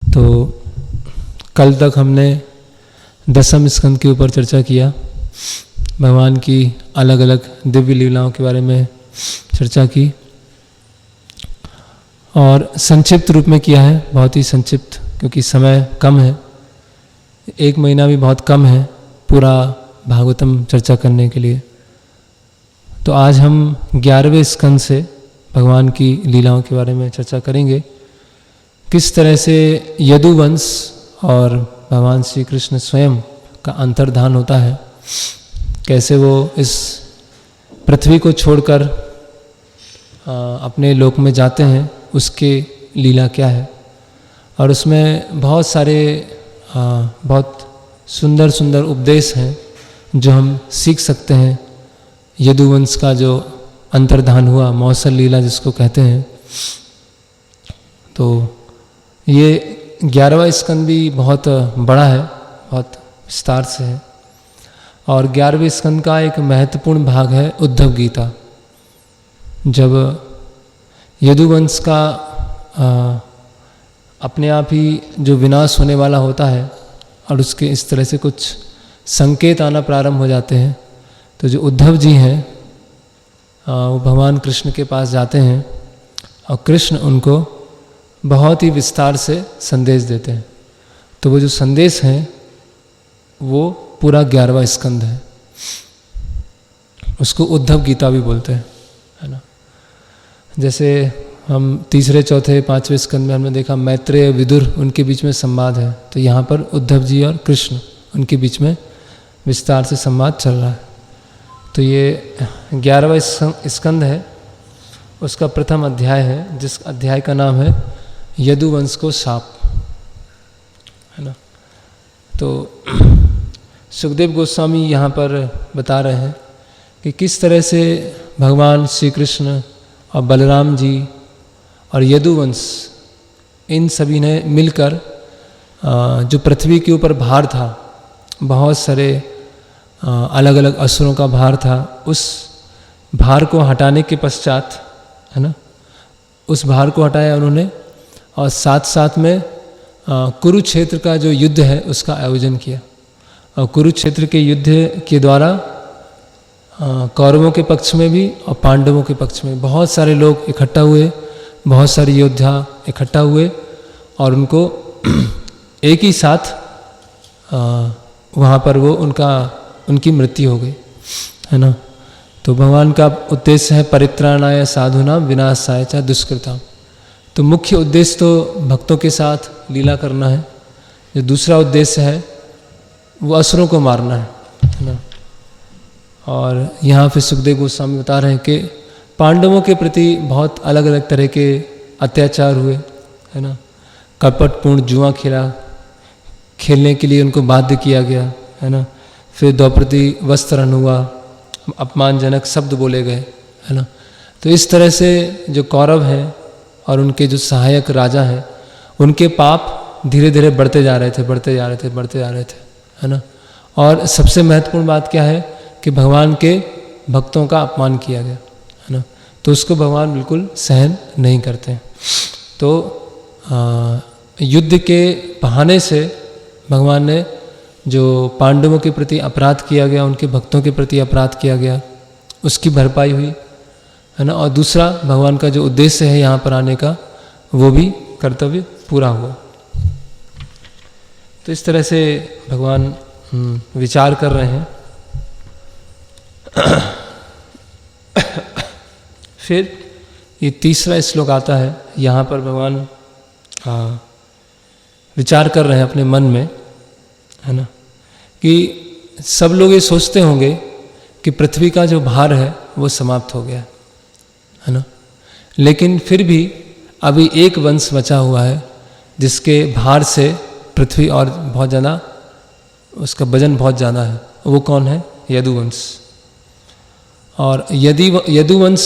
तो कल तक हमने दसम स्कंद के ऊपर चर्चा किया, भगवान की अलग अलग दिव्य लीलाओं के बारे में चर्चा की और संक्षिप्त रूप में किया है, बहुत ही संक्षिप्त, क्योंकि समय कम है, 1 महीना भी बहुत कम है पूरा भागवतम चर्चा करने के लिए। तो आज हम 11वें स्कंद से भगवान की लीलाओं के बारे में चर्चा करेंगे, किस तरह से यदुवंश और भगवान श्री कृष्ण स्वयं का अंतर्धान होता है, कैसे वो इस पृथ्वी को छोड़कर अपने लोक में जाते हैं, उसके लीला क्या है। और उसमें बहुत सारे बहुत सुंदर सुंदर उपदेश हैं जो हम सीख सकते हैं। यदुवंश का जो अंतर्धान हुआ, मौसल लीला जिसको कहते हैं, तो ये 11वां स्कंद भी बहुत बड़ा है, बहुत विस्तार से है। और 11वें स्कंद का एक महत्वपूर्ण भाग है उद्धव गीता। जब यदुवंश का अपने आप ही जो विनाश होने वाला होता है और उसके इस तरह से कुछ संकेत आना प्रारंभ हो जाते हैं, तो जो उद्धव जी हैं वो भगवान कृष्ण के पास जाते हैं और कृष्ण उनको बहुत ही विस्तार से संदेश देते हैं। तो वो जो संदेश हैं वो पूरा 11वां स्कंद है, उसको उद्धव गीता भी बोलते हैं, है ना। जैसे हम 3रे, 4थे, 5वें स्कंद में हमने देखा मैत्रेय विदुर उनके बीच में संवाद है, तो यहाँ पर उद्धव जी और कृष्ण उनके बीच में विस्तार से संवाद चल रहा है। तो ये 11वां स्कंद है, उसका प्रथम अध्याय है, जिस अध्याय का नाम है यदुवंश को शाप, है ना। तो सुखदेव गोस्वामी यहाँ पर बता रहे हैं कि किस तरह से भगवान श्री कृष्ण और बलराम जी और यदुवंश, इन सभी ने मिलकर जो पृथ्वी के ऊपर भार था, बहुत सारे अलग अलग असुरों का भार था, उस भार को हटाने के पश्चात, है ना, उस भार को हटाया उन्होंने और साथ साथ में कुरुक्षेत्र का जो युद्ध है उसका आयोजन किया। और कुरुक्षेत्र के युद्ध के द्वारा कौरवों के पक्ष में भी और पांडवों के पक्ष में बहुत सारे लोग इकट्ठा हुए, बहुत सारे योद्धा इकट्ठा हुए और उनको एक ही साथ वहाँ पर वो उनकी मृत्यु हो गई, है ना। तो भगवान का उद्देश्य है परित्राणाय साधुनां विनाशाय च दुष्कृतां। तो मुख्य उद्देश्य तो भक्तों के साथ लीला करना है, जो दूसरा उद्देश्य है वो असुरों को मारना है ना। और यहाँ फिर सुखदेव गोस्वामी बता रहे हैं कि पांडवों के प्रति बहुत अलग अलग तरह के अत्याचार हुए, है ना। कपटपूर्ण जुआ खेलने के लिए उनको बाध्य किया गया, है ना। फिर द्रौपदी वस्त्रहरण हुआ, अपमानजनक शब्द बोले गए, है ना। तो इस तरह से जो कौरव हैं और उनके जो सहायक राजा हैं, उनके पाप धीरे धीरे बढ़ते जा रहे थे, है ना। और सबसे महत्वपूर्ण बात क्या है कि भगवान के भक्तों का अपमान किया गया, है ना। तो उसको भगवान बिल्कुल सहन नहीं करते। तो युद्ध के बहाने से भगवान ने जो पांडवों के प्रति अपराध किया गया, उनके भक्तों के प्रति अपराध किया गया, उसकी भरपाई हुई, है ना। और दूसरा भगवान का जो उद्देश्य है यहाँ पर आने का, वो भी कर्तव्य पूरा हुआ। तो इस तरह से भगवान विचार कर रहे हैं। फिर ये 3रा श्लोक आता है, यहाँ पर भगवान विचार कर रहे हैं अपने मन में, है ना, कि सब लोग ये सोचते होंगे कि पृथ्वी का जो भार है वो समाप्त हो गया, है ना। लेकिन फिर भी अभी एक वंश बचा हुआ है जिसके भार से पृथ्वी और बहुत ज़्यादा, उसका वजन बहुत ज़्यादा है। वो कौन है? यदुवंश। और यदि यदुवंश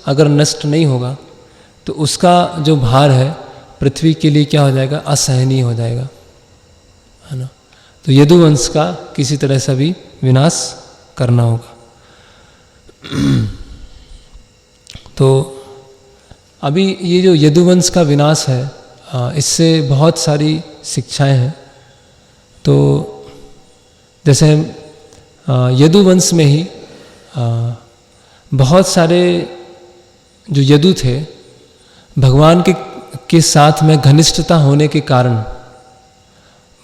अगर नष्ट नहीं होगा तो उसका जो भार है पृथ्वी के लिए क्या हो जाएगा? असहनीय हो जाएगा, है ना। तो यदुवंश का किसी तरह से भी विनाश करना होगा। तो अभी ये जो यदुवंश का विनाश है, इससे बहुत सारी शिक्षाएं हैं। तो जैसे यदुवंश में ही बहुत सारे जो यदु थे, भगवान के साथ में घनिष्ठता होने के कारण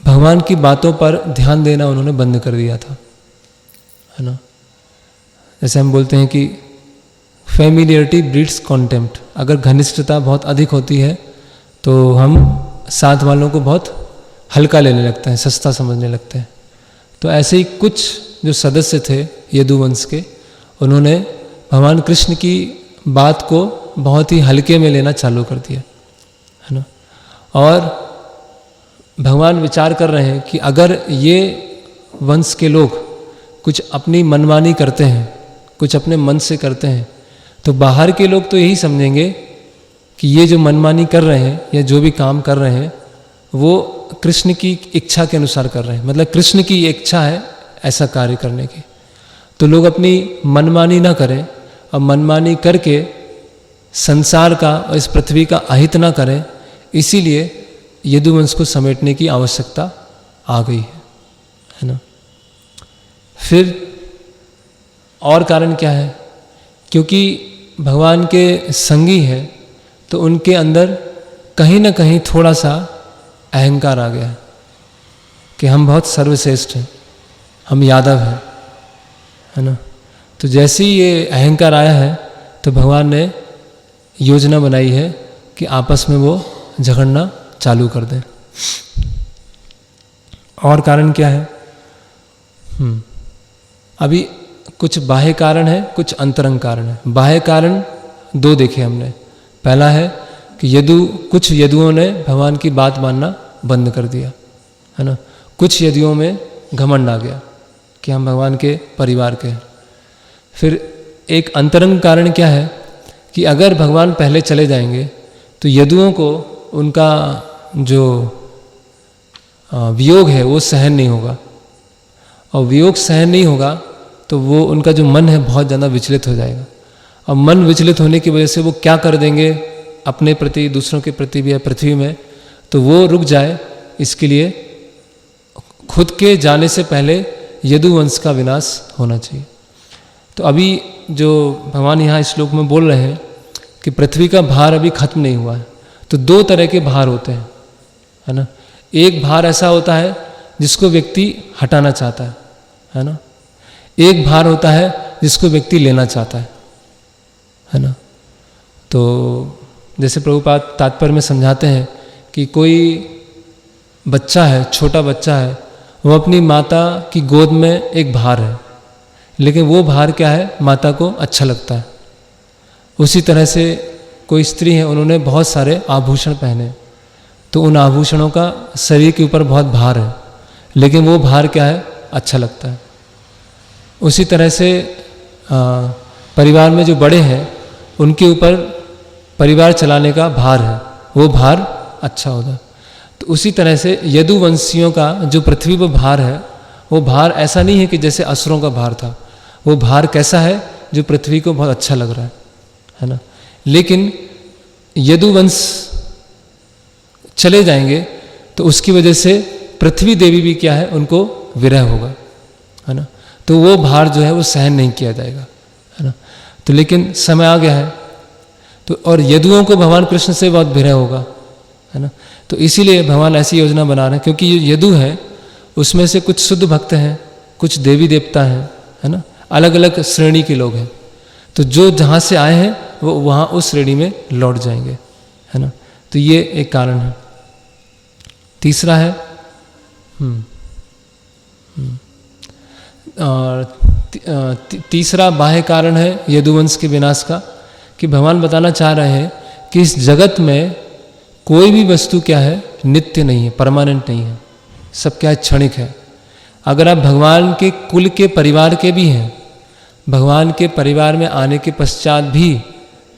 भगवान की बातों पर ध्यान देना उन्होंने बंद कर दिया था, है ना। जैसे हम बोलते हैं कि फेमिलियरिटी ब्रीड्स कॉन्टेम्प्ट। अगर घनिष्ठता बहुत अधिक होती है तो हम साथ वालों को बहुत हल्का लेने लगते हैं, सस्ता समझने लगते हैं। तो ऐसे ही कुछ जो सदस्य थे यदुवंश के, उन्होंने भगवान कृष्ण की बात को बहुत ही हल्के में लेना चालू कर दिया, है ना। और भगवान विचार कर रहे हैं कि अगर ये वंश के लोग कुछ अपनी मनमानी करते हैं, कुछ अपने मन से करते हैं, तो बाहर के लोग तो यही समझेंगे कि ये जो मनमानी कर रहे हैं या जो भी काम कर रहे हैं वो कृष्ण की इच्छा के अनुसार कर रहे हैं, मतलब कृष्ण की इच्छा है ऐसा कार्य करने की। तो लोग अपनी मनमानी ना करें और मनमानी करके संसार का और इस पृथ्वी का अहित ना करें, इसीलिए यदुवंश को समेटने की आवश्यकता आ गई है ना। फिर और कारण क्या है? क्योंकि भगवान के संगी हैं तो उनके अंदर कहीं ना कहीं थोड़ा सा अहंकार आ गया है कि हम बहुत सर्वश्रेष्ठ हैं, हम यादव हैं, है ना। तो जैसे ही ये अहंकार आया है तो भगवान ने योजना बनाई है कि आपस में वो झगड़ना चालू कर दें। और कारण क्या है? अभी कुछ बाह्य कारण है, कुछ अंतरंग कारण है। बाह्य कारण दो देखे हमने। पहला है कि कुछ यदुओं ने भगवान की बात मानना बंद कर दिया, है ना। कुछ यदुओं में घमंड आ गया कि हम भगवान के परिवार के हैं। फिर एक अंतरंग कारण क्या है कि अगर भगवान पहले चले जाएंगे तो यदुओं को उनका जो वियोग है वो सहन नहीं होगा, और वियोग सहन नहीं होगा तो वो उनका जो मन है बहुत ज़्यादा विचलित हो जाएगा, और मन विचलित होने की वजह से वो क्या कर देंगे अपने प्रति, दूसरों के प्रति भी या पृथ्वी में, तो वो रुक जाए। इसके लिए खुद के जाने से पहले यदुवंश का विनाश होना चाहिए। तो अभी जो भगवान यहाँ इस श्लोक में बोल रहे हैं कि पृथ्वी का भार अभी खत्म नहीं हुआ है, तो दो तरह के भार होते हैं, है ना। एक भार ऐसा होता है जिसको व्यक्ति हटाना चाहता है ना। एक भार होता है जिसको व्यक्ति लेना चाहता है ना। तो जैसे प्रभुपाद तात्पर्य में समझाते हैं कि कोई बच्चा है, छोटा बच्चा है, वो अपनी माता की गोद में एक भार है, लेकिन वो भार क्या है, माता को अच्छा लगता है। उसी तरह से कोई स्त्री है, उन्होंने बहुत सारे आभूषण पहने, तो उन आभूषणों का शरीर के ऊपर बहुत भार है, लेकिन वो भार क्या है, अच्छा लगता है। उसी तरह से परिवार में जो बड़े हैं उनके ऊपर परिवार चलाने का भार है, वो भार अच्छा होता है। तो उसी तरह से यदुवंशियों का जो पृथ्वी पर भार है, वो भार ऐसा नहीं है कि जैसे असुरों का भार था। वो भार कैसा है, जो पृथ्वी को बहुत अच्छा लग रहा है ना। लेकिन यदुवंश चले जाएंगे तो उसकी वजह से पृथ्वी देवी भी क्या है, उनको विरह होगा, है ना। तो वो भार जो है वो सहन नहीं किया जाएगा, है ना। तो लेकिन समय आ गया है, तो और यदुओं को भगवान कृष्ण से बहुत विरह होगा, है ना। तो इसीलिए भगवान ऐसी योजना बना रहे हैं, क्योंकि ये यदु है उसमें से कुछ शुद्ध भक्त हैं, कुछ देवी देवता हैं, है ना। अलग अलग श्रेणी के लोग हैं, तो जो जहाँ से आए हैं वो वहाँ उस श्रेणी में लौट जाएंगे, है ना। तो ये एक कारण है। तीसरा है तीसरा बाह्य कारण है यदुवंश के विनाश का, कि भगवान बताना चाह रहे हैं कि इस जगत में कोई भी वस्तु क्या है, नित्य नहीं है, परमानेंट नहीं है, सब क्या है, क्षणिक है। अगर आप भगवान के कुल के परिवार के भी हैं, भगवान के परिवार में आने के पश्चात भी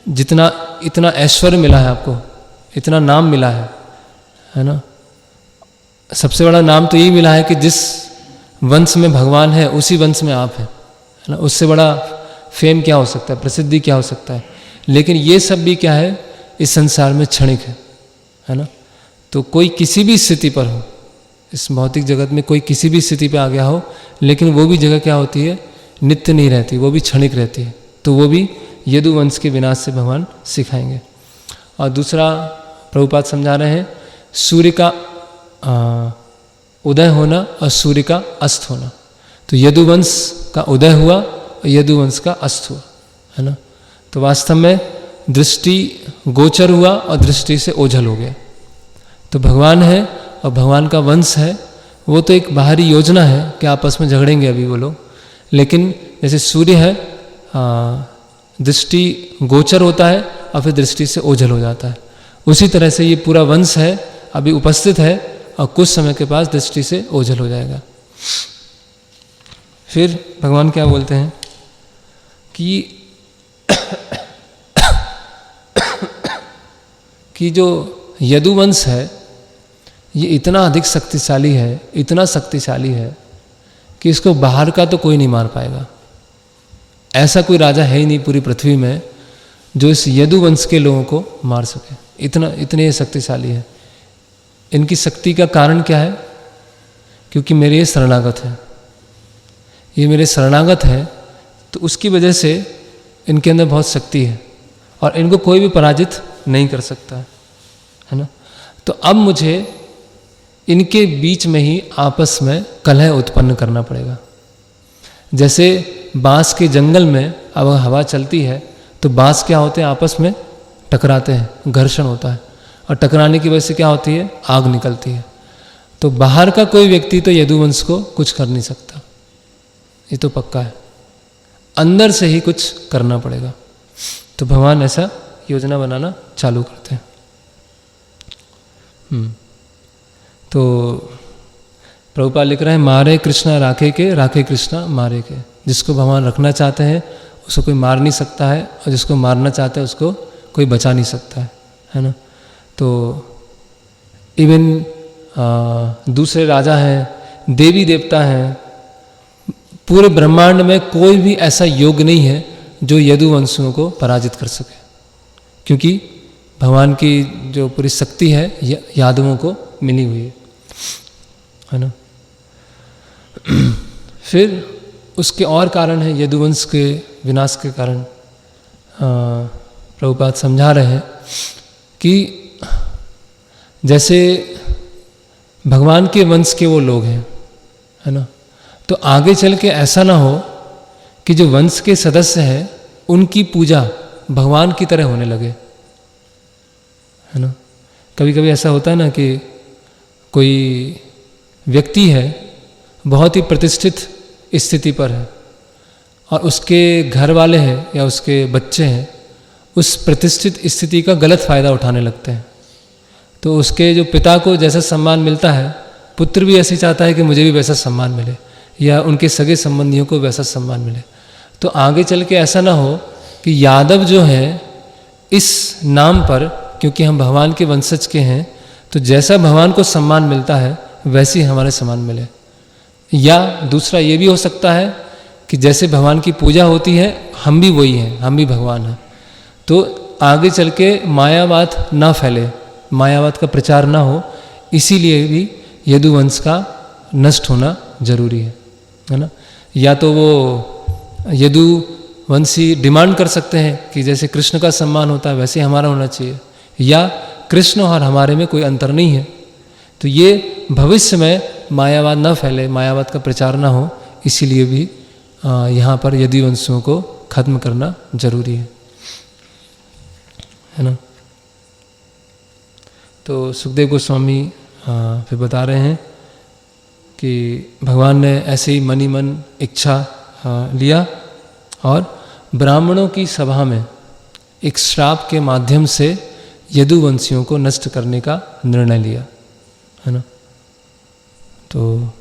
जितना इतना ऐश्वर्य मिला है आपको, इतना नाम मिला है ना। सबसे बड़ा नाम तो यही मिला है कि जिस वंश में भगवान है उसी वंश में आप हैं, है ना। उससे बड़ा फेम क्या हो सकता है, प्रसिद्धि क्या हो सकता है। लेकिन ये सब भी क्या है, इस संसार में क्षणिक है ना। तो कोई किसी भी स्थिति पर हो, इस भौतिक जगत में कोई किसी भी स्थिति पे आ गया हो, लेकिन वो भी जगह क्या होती है, नित्य नहीं रहती, वो भी क्षणिक रहती है। तो वो भी यदुवंश के विनाश से भगवान सिखाएंगे। और दूसरा प्रभुपाद समझा रहे हैं, सूर्य का उदय होना और सूर्य का अस्त होना। तो यदुवंश का उदय हुआ और यदुवंश का अस्त हुआ, है ना। तो वास्तव में दृष्टि गोचर हुआ और दृष्टि से ओझल हो गया। तो भगवान है और भगवान का वंश है, वो तो एक बाहरी योजना है कि आपस में झगड़ेंगे अभी वो लोग, लेकिन जैसे सूर्य है दृष्टि गोचर होता है और फिर दृष्टि से ओझल हो जाता है, उसी तरह से ये पूरा वंश है अभी उपस्थित है और कुछ समय के पास दृष्टि से ओझल हो जाएगा। फिर भगवान क्या बोलते हैं कि जो यदुवंश है ये इतना अधिक शक्तिशाली है, इतना शक्तिशाली है कि इसको बाहर का तो कोई नहीं मार पाएगा। ऐसा कोई राजा है ही नहीं पूरी पृथ्वी में जो इस यदुवंश के लोगों को मार सके, इतने शक्तिशाली है। इनकी शक्ति का कारण क्या है? क्योंकि मेरे ये शरणागत है, ये मेरे शरणागत है, तो उसकी वजह से इनके अंदर बहुत शक्ति है और इनको कोई भी पराजित नहीं कर सकता है ना। तो अब मुझे इनके बीच में ही आपस में कलह उत्पन्न करना पड़ेगा। जैसे बांस के जंगल में अब हवा चलती है तो बांस क्या होते हैं, आपस में टकराते हैं, घर्षण होता है और टकराने की वजह से क्या होती है, आग निकलती है। तो बाहर का कोई व्यक्ति तो यदुवंश को कुछ कर नहीं सकता, ये तो पक्का है। अंदर से ही कुछ करना पड़ेगा। तो भगवान ऐसा योजना बनाना चालू करते हैं। तो प्रभुपाद लिख रहे हैं, मारे कृष्णा राखे के, राखे कृष्णा मारे के। जिसको भगवान रखना चाहते हैं उसको कोई मार नहीं सकता है और जिसको मारना चाहता है उसको कोई बचा नहीं सकता है ना। तो इवन दूसरे राजा हैं, देवी देवता हैं, पूरे ब्रह्मांड में कोई भी ऐसा योग नहीं है जो यदुवंशियों को पराजित कर सके, क्योंकि भगवान की जो पूरी शक्ति है यादवों को मिली हुई है ना। फिर उसके और कारण है यदुवंश के विनाश के कारण। प्रभुपाद समझा रहे हैं कि जैसे भगवान के वंश के वो लोग हैं, है ना, तो आगे चल के ऐसा ना हो कि जो वंश के सदस्य हैं उनकी पूजा भगवान की तरह होने लगे, है ना। कभी कभी ऐसा होता है ना कि कोई व्यक्ति है बहुत ही प्रतिष्ठित स्थिति पर है और उसके घर वाले हैं या उसके बच्चे हैं उस प्रतिष्ठित स्थिति का गलत फ़ायदा उठाने लगते हैं। तो उसके जो पिता को जैसा सम्मान मिलता है, पुत्र भी ऐसे चाहता है कि मुझे भी वैसा सम्मान मिले, या उनके सगे संबंधियों को वैसा सम्मान मिले। तो आगे चल के ऐसा ना हो कि यादव जो है इस नाम पर, क्योंकि हम भगवान के वंशज के हैं, तो जैसा भगवान को सम्मान मिलता है वैसे ही हमारे सम्मान मिले। या दूसरा ये भी हो सकता है कि जैसे भगवान की पूजा होती है हम भी वही हैं, हम भी भगवान हैं। तो आगे चल के मायावाद ना फैले, मायावाद का प्रचार ना हो, इसीलिए भी यदुवंश का नष्ट होना जरूरी है ना। या तो वो यदुवंशी डिमांड कर सकते हैं कि जैसे कृष्ण का सम्मान होता है वैसे हमारा होना चाहिए, या कृष्ण और हमारे में कोई अंतर नहीं है। तो ये भविष्य में मायावाद ना फैले, मायावाद का प्रचार ना हो, इसीलिए भी यहाँ पर यदुवंशियों को खत्म करना जरूरी है ना। तो सुखदेव गोस्वामी फिर बता रहे हैं कि भगवान ने ऐसे ही मन ही मन इच्छा लिया और ब्राह्मणों की सभा में एक श्राप के माध्यम से यदुवंशियों को नष्ट करने का निर्णय लिया, है ना। तो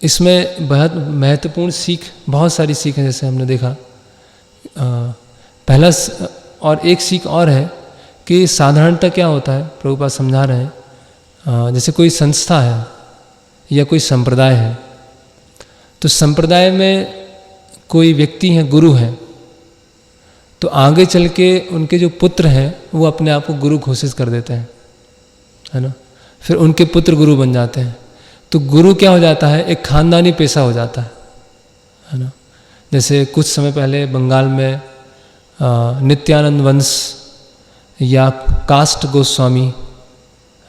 इसमें बहुत महत्वपूर्ण सीख, बहुत सारी सीख है, जैसे हमने देखा। पहला और एक सीख और है कि साधारणतः क्या होता है, प्रभुपाद समझा रहे हैं, जैसे कोई संस्था है या कोई संप्रदाय है, तो संप्रदाय में कोई व्यक्ति हैं, गुरु हैं, तो आगे चल के उनके जो पुत्र हैं वो अपने आप को गुरु घोषित कर देते हैं, है ना। फिर उनके पुत्र गुरु बन जाते हैं। तो गुरु क्या हो जाता है, एक खानदानी पेशा हो जाता है ना। जैसे कुछ समय पहले बंगाल में नित्यानंद वंश या कास्ट गोस्वामी,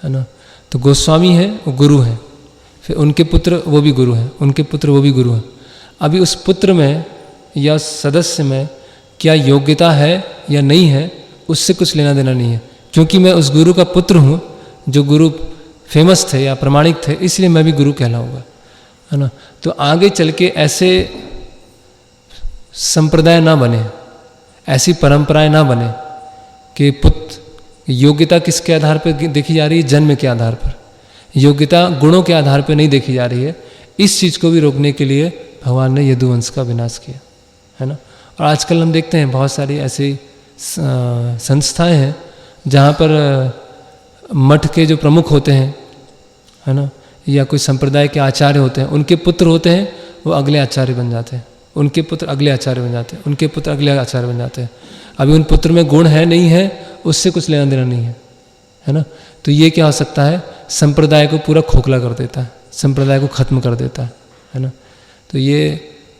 है ना, तो गोस्वामी है वो गुरु है, फिर उनके पुत्र वो भी गुरु हैं, उनके पुत्र वो भी गुरु हैं। अभी उस पुत्र में या सदस्य में क्या योग्यता है या नहीं है, उससे कुछ लेना देना नहीं है, क्योंकि मैं उस गुरु का पुत्र हूँ, जो गुरु फेमस थे या प्रमाणिक थे, इसलिए मैं भी गुरु कहलाऊंगा, है ना। तो आगे चल के ऐसे संप्रदाय ना बने, ऐसी परंपराएं ना बने कि पुत्र योग्यता किसके आधार पर देखी जा रही है, जन्म के आधार पर, योग्यता गुणों के आधार पर नहीं देखी जा रही है। इस चीज़ को भी रोकने के लिए भगवान ने यदुवंश का विनाश किया, है ना। और आजकल हम देखते हैं बहुत सारी ऐसी संस्थाएं हैं जहाँ पर मठ के जो प्रमुख होते हैं, है ना, या कोई संप्रदाय के आचार्य होते हैं, उनके पुत्र होते हैं, वो अगले आचार्य बन जाते हैं, उनके पुत्र अगले आचार्य बन जाते हैं, उनके पुत्र अगले आचार्य बन जाते हैं। अभी उन पुत्र में गुण है नहीं है, उससे कुछ लेना देना नहीं है, है ना। तो ये क्या हो सकता है, संप्रदाय को पूरा खोखला कर देता है, संप्रदाय को खत्म कर देता है ना। तो ये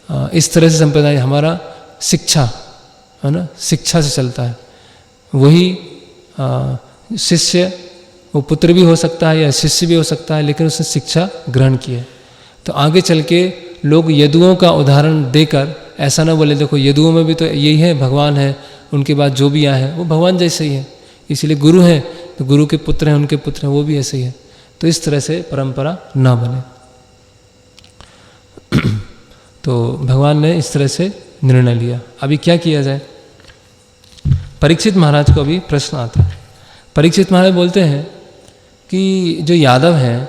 इस तरह से संप्रदाय हमारा शिक्षा, है ना, शिक्षा से चलता है। वही शिष्य, वो पुत्र भी हो सकता है या शिष्य भी हो सकता है, लेकिन उसने शिक्षा ग्रहण की है। तो आगे चल के लोग यदुओं का उदाहरण देकर ऐसा ना बोले देखो यदुओं में भी तो यही है, भगवान है, उनके बाद जो भी आए हैं वो भगवान जैसे ही है, इसीलिए गुरु हैं, तो गुरु के पुत्र हैं, उनके पुत्र हैं, वो भी ऐसे ही है। तो इस तरह से परंपरा ना बने। तो भगवान ने इस तरह से निर्णय लिया। अभी क्या किया जाए, परीक्षित महाराज को अभी प्रश्न आता है। परीक्षित महाराज बोलते हैं कि जो यादव हैं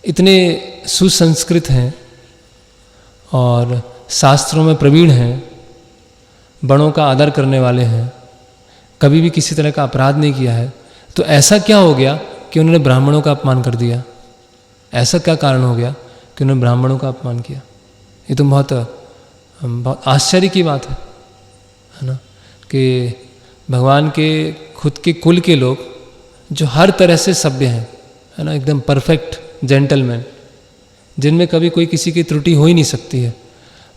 इतने सुसंस्कृत हैं और शास्त्रों में प्रवीण हैं, बड़ों का आदर करने वाले हैं, कभी भी किसी तरह का अपराध नहीं किया है, तो ऐसा क्या हो गया कि उन्होंने ब्राह्मणों का अपमान कर दिया? ऐसा क्या कारण हो गया कि उन्होंने ब्राह्मणों का अपमान किया? ये तो बहुत आश्चर्य की बात है ना, कि भगवान के खुद के कुल के लोग जो हर तरह से सभ्य हैं, है ना, एकदम परफेक्ट जेंटलमैन, जिनमें कभी कोई किसी की त्रुटि हो ही नहीं सकती है,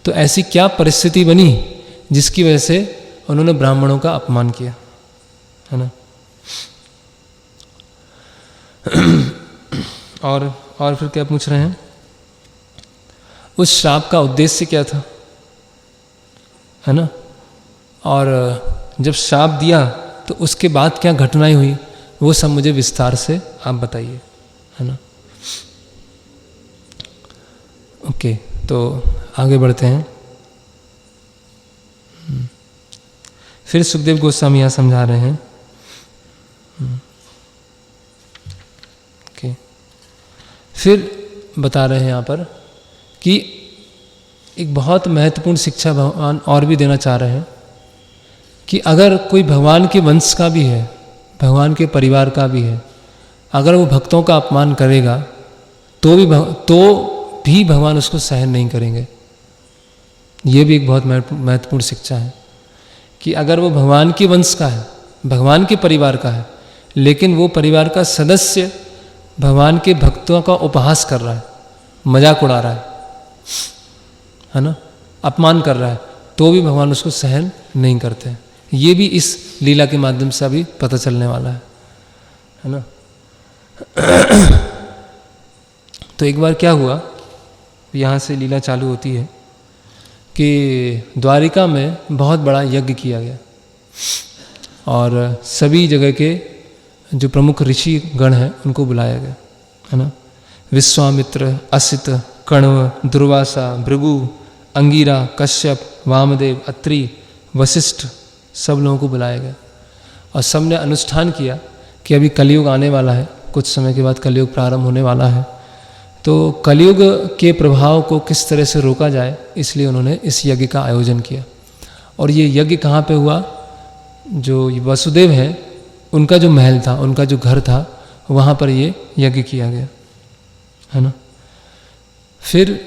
तो ऐसी क्या परिस्थिति बनी जिसकी वजह से उन्होंने ब्राह्मणों का अपमान किया, है ना। और फिर क्या पूछ रहे हैं, उस श्राप का उद्देश्य क्या था, है ना, और जब श्राप दिया तो उसके बाद क्या घटनाएं हुई, वो सब मुझे विस्तार से आप बताइए, है ना। ओके, तो आगे बढ़ते हैं। फिर सुखदेव गोस्वामी यहाँ समझा रहे हैं। ओके, फिर बता रहे हैं यहाँ पर कि एक बहुत महत्वपूर्ण शिक्षा भगवान और भी देना चाह रहे हैं कि अगर कोई भगवान के वंश का भी है, भगवान के परिवार का भी है, अगर वो भक्तों का अपमान करेगा तो भी भगवान उसको सहन नहीं करेंगे। ये भी एक बहुत महत्वपूर्ण शिक्षा है कि अगर वो भगवान के वंश का है, भगवान के परिवार का है, लेकिन वो परिवार का सदस्य भगवान के भक्तों का उपहास कर रहा है, मजाक उड़ा रहा है ना, अपमान कर रहा है, तो भी भगवान उसको सहन नहीं करते हैं। ये भी इस लीला के माध्यम से अभी पता चलने वाला है ना। तो एक बार क्या हुआ, यहाँ से लीला चालू होती है कि द्वारिका में बहुत बड़ा यज्ञ किया गया और सभी जगह के जो प्रमुख ऋषि गण हैं उनको बुलाया गया, है ना। विश्वामित्र, असित, कण्व, दुर्वासा, भृगु, अंगिरा, कश्यप, वामदेव, अत्रि, वशिष्ठ, सब लोगों को बुलाया गया और सब ने अनुष्ठान किया कि अभी कलयुग आने वाला है, कुछ समय के बाद कलयुग प्रारंभ होने वाला है, तो कलयुग के प्रभाव को किस तरह से रोका जाए, इसलिए उन्होंने इस यज्ञ का आयोजन किया। और ये यज्ञ कहाँ पे हुआ, जो वसुदेव हैं उनका जो महल था, उनका जो घर था, वहाँ पर ये यज्ञ किया गया, है ना। फिर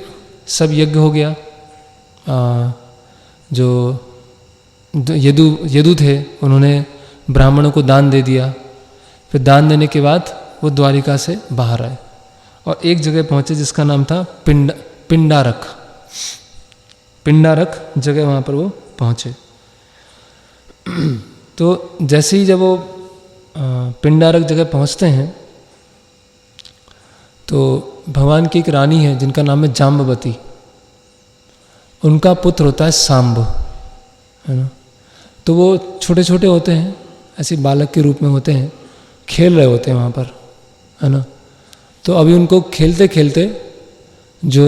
सब यज्ञ हो गया, जो यदु थे उन्होंने ब्राह्मणों को दान दे दिया। फिर दान देने के बाद वो द्वारिका से बाहर आए और एक जगह पहुँचे जिसका नाम था पिंडारक। पिंडारक जगह वहाँ पर वो पहुँचे। तो जैसे ही जब वो पिंडारक जगह पहुँचते हैं तो भगवान की एक रानी है जिनका नाम है जाम्बवती, उनका पुत्र होता है सांब, है ना। तो वो छोटे छोटे होते हैं, ऐसे बालक के रूप में होते हैं, खेल रहे होते हैं वहाँ पर, है ना। तो अभी उनको खेलते खेलते जो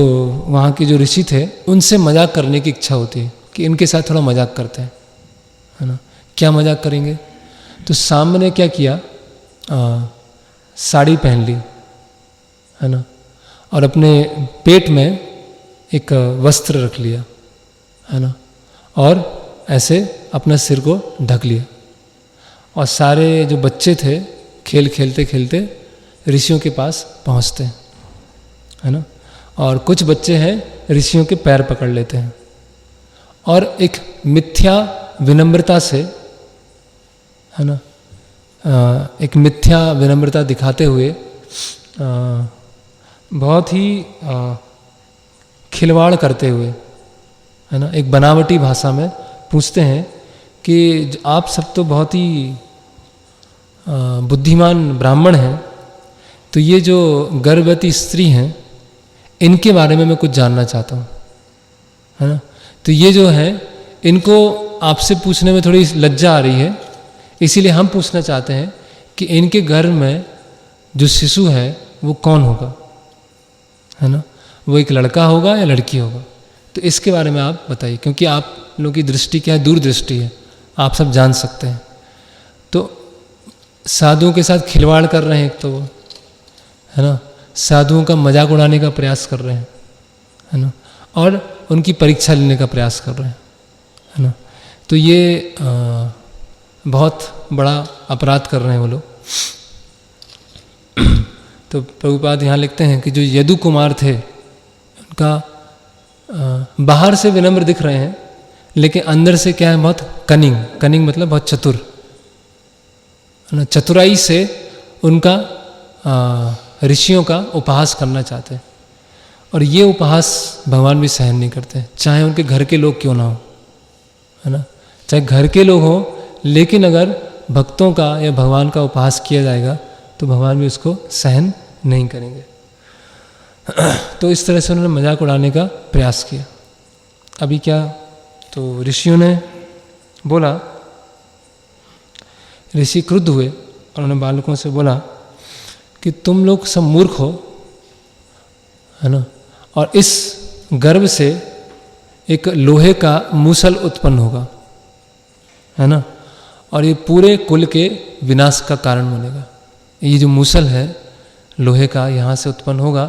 वहाँ के जो ऋषि थे उनसे मजाक करने की इच्छा होती है कि इनके साथ थोड़ा मजाक करते हैं, है ना। क्या मजाक करेंगे? तो सांब ने क्या किया, साड़ी पहन ली, है ना, और अपने पेट में एक वस्त्र रख लिया, है ना, और ऐसे अपना सिर को ढक लिया। और सारे जो बच्चे थे खेल खेलते खेलते ऋषियों के पास पहुँचते हैं, है ना। और कुछ बच्चे हैं ऋषियों के पैर पकड़ लेते हैं और एक मिथ्या विनम्रता से, है ना, एक मिथ्या विनम्रता दिखाते हुए बहुत ही खिलवाड़ करते हुए, है ना, एक बनावटी भाषा में पूछते हैं कि आप सब तो बहुत ही बुद्धिमान ब्राह्मण हैं, तो ये जो गर्भवती स्त्री हैं इनके बारे में मैं कुछ जानना चाहता हूँ, है ना। तो ये जो है इनको आपसे पूछने में थोड़ी लज्जा आ रही है, इसीलिए हम पूछना चाहते हैं कि इनके गर्भ में जो शिशु है वो कौन होगा, है ना, वो एक लड़का होगा या लड़की होगा। तो इसके बारे में आप बताइए, क्योंकि आप लोगों की दृष्टि क्या है, दूरदृष्टि है, आप सब जान सकते हैं। तो साधुओं के साथ खिलवाड़ कर रहे हैं एक तो वो, है ना, साधुओं का मजाक उड़ाने का प्रयास कर रहे हैं, है ना, और उनकी परीक्षा लेने का प्रयास कर रहे हैं, है ना। तो ये बहुत बड़ा अपराध कर रहे हैं वो लोग। तो प्रभुपाद यहाँ लिखते हैं कि जो यदु कुमार थे उनका बाहर से विनम्र दिख रहे हैं, लेकिन अंदर से क्या है, बहुत कनिंग मतलब बहुत चतुर, है ना। चतुराई से उनका ऋषियों का उपहास करना चाहते हैं, और ये उपहास भगवान भी सहन नहीं करते, चाहे उनके घर के लोग क्यों ना हो, है ना, चाहे घर के लोग हों, लेकिन अगर भक्तों का या भगवान का उपहास किया जाएगा तो भगवान भी उसको सहन नहीं करेंगे। तो इस तरह से उन्होंने मजाक उड़ाने का प्रयास किया। अभी क्या, तो ऋषियों ने बोला, ऋषि क्रुद्ध हुए और उन्होंने बालकों से बोला कि तुम लोग सब मूर्ख हो, है ना, और इस गर्भ से एक लोहे का मूसल उत्पन्न होगा, है ना, और ये पूरे कुल के विनाश का कारण बनेगा। ये जो मूसल है लोहे का यहाँ से उत्पन्न होगा